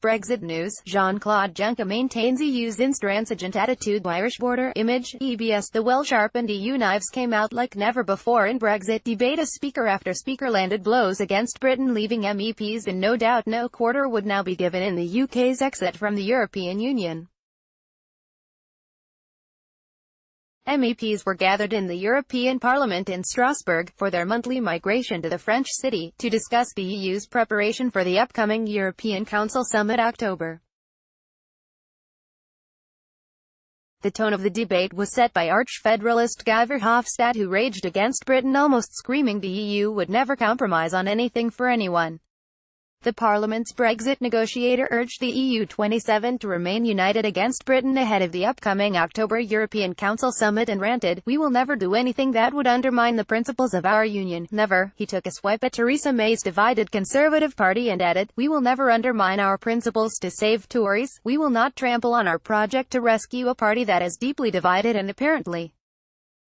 Brexit news. Jean-Claude Juncker maintains EU's intransigent attitude. Irish border image. EBS. The well-sharpened EU knives came out like never before in Brexit debate as speaker after speaker landed blows against Britain, leaving MEPs in no doubt. No quarter would now be given in the UK's exit from the European Union. MEPs were gathered in the European Parliament in Strasbourg, for their monthly migration to the French city, to discuss the EU's preparation for the upcoming European Council summit October. The tone of the debate was set by arch-federalist Guy Verhofstadt, who raged against Britain, almost screaming the EU would never compromise on anything for anyone. The Parliament's Brexit negotiator urged the EU 27 to remain united against Britain ahead of the upcoming October European Council summit and ranted, "We will never do anything that would undermine the principles of our union. Never." He took a swipe at Theresa May's divided Conservative Party and added, "We will never undermine our principles to save Tories. We will not trample on our project to rescue a party that is deeply divided and apparently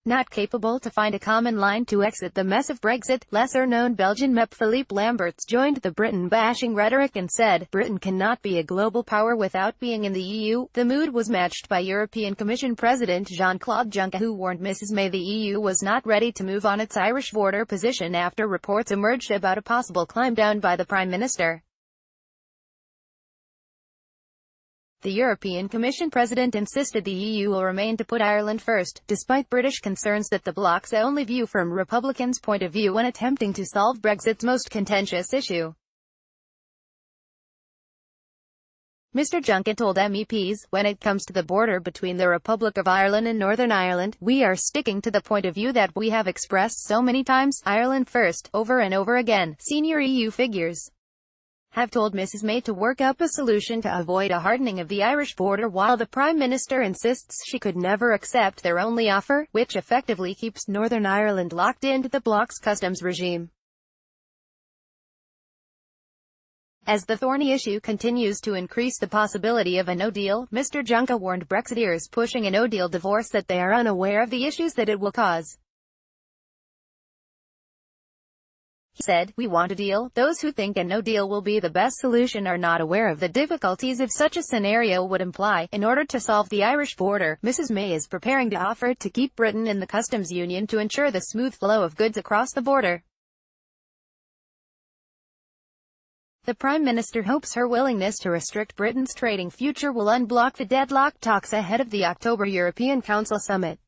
not capable to find a common line to exit the mess of Brexit." Lesser-known Belgian MEP Philippe Lamberts joined the Britain-bashing rhetoric and said, "Britain cannot be a global power without being in the EU." The mood was matched by European Commission President Jean-Claude Juncker, who warned Mrs May the EU was not ready to move on its Irish border position after reports emerged about a possible climb down by the Prime Minister. The European Commission President insisted the EU will remain to put Ireland first, despite British concerns that the bloc's only view from Republicans' point of view when attempting to solve Brexit's most contentious issue. Mr Juncker told MEPs, "When it comes to the border between the Republic of Ireland and Northern Ireland, we are sticking to the point of view that we have expressed so many times, Ireland first, over and over again." Senior EU figures have told Mrs May to work up a solution to avoid a hardening of the Irish border, while the Prime Minister insists she could never accept their only offer, which effectively keeps Northern Ireland locked into the bloc's customs regime. As the thorny issue continues to increase the possibility of a no-deal, Mr Juncker warned Brexiteers pushing a no-deal divorce that they are unaware of the issues that it will cause. He said, "We want a deal. Those who think a no-deal will be the best solution are not aware of the difficulties if such a scenario would imply. In order to solve the Irish border, Mrs May is preparing to offer to keep Britain in the customs union to ensure the smooth flow of goods across the border." The Prime Minister hopes her willingness to restrict Britain's trading future will unblock the deadlocked talks ahead of the October European Council summit.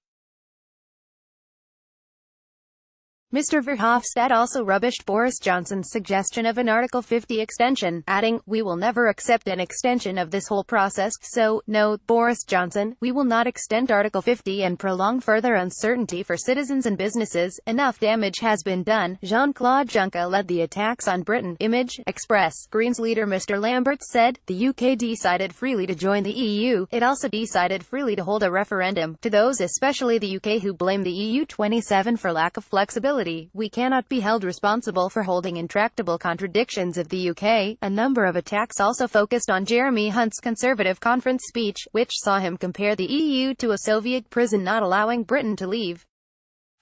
Mr Verhofstadt also rubbished Boris Johnson's suggestion of an Article 50 extension, adding, "We will never accept an extension of this whole process, so, no, Boris Johnson, we will not extend Article 50 and prolong further uncertainty for citizens and businesses. Enough damage has been done." Jean-Claude Juncker led the attacks on Britain. Image, Express. Greens leader Mr Lamberts said, "The UK decided freely to join the EU. It also decided freely to hold a referendum. To those, especially the UK, who blame the EU 27 for lack of flexibility, we cannot be held responsible for holding intractable contradictions of the UK." A number of attacks also focused on Jeremy Hunt's Conservative conference speech, which saw him compare the EU to a Soviet prison not allowing Britain to leave.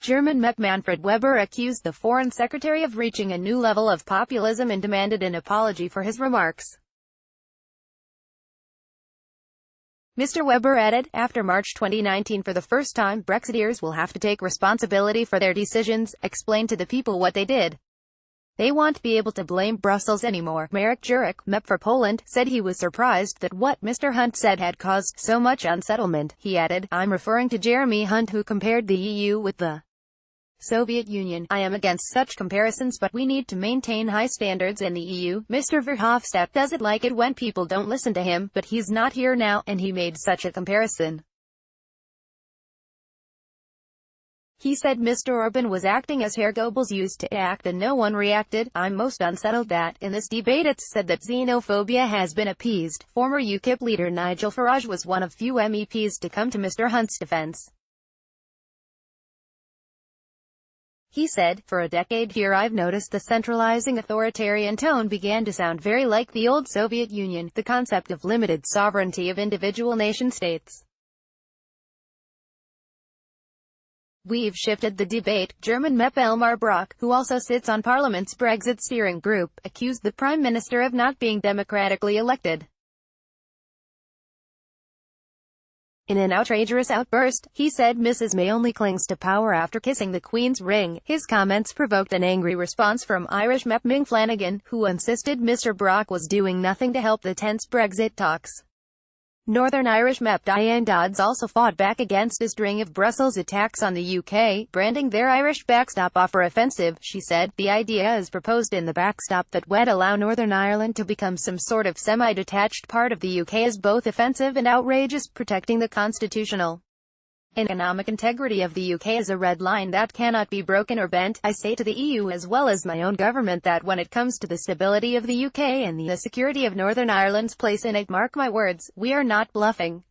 German MEP Manfred Weber accused the Foreign Secretary of reaching a new level of populism and demanded an apology for his remarks. Mr Weber added, "After March 2019, for the first time, Brexiteers will have to take responsibility for their decisions, explain to the people what they did. They won't be able to blame Brussels anymore." Marek Jurek, MEP for Poland, said he was surprised that what Mr Hunt said had caused so much unsettlement. He added, "I'm referring to Jeremy Hunt, who compared the EU with the Soviet Union. I am against such comparisons, but we need to maintain high standards in the EU. Mr Verhofstadt doesn't like it when people don't listen to him, but he's not here now, and he made such a comparison." He said Mr Orban was acting as Herr Goebbels used to act and no one reacted. "I'm most unsettled that, in this debate, it's said that xenophobia has been appeased." Former UKIP leader Nigel Farage was one of few MEPs to come to Mr Hunt's defence. He said, "For a decade here I've noticed the centralizing authoritarian tone began to sound very like the old Soviet Union, the concept of limited sovereignty of individual nation-states. We've shifted the debate. German MEP Elmar Brok, who also sits on Parliament's Brexit steering group, accused the Prime Minister of not being democratically elected. In an outrageous outburst, he said Mrs. May only clings to power after kissing the Queen's ring. His comments provoked an angry response from Irish MEP Ming Flanagan, who insisted Mr. Brok was doing nothing to help the tense Brexit talks. Northern Irish MEP Diane Dodds also fought back against a string of Brussels attacks on the UK, branding their Irish backstop offer offensive. She said, "The idea as proposed in the backstop that would allow Northern Ireland to become some sort of semi-detached part of the UK is both offensive and outrageous. Protecting the constitutional and economic integrity of the UK is a red line that cannot be broken or bent. I say to the EU as well as my own government that when it comes to the stability of the UK and the security of Northern Ireland's place in it, mark my words, we are not bluffing."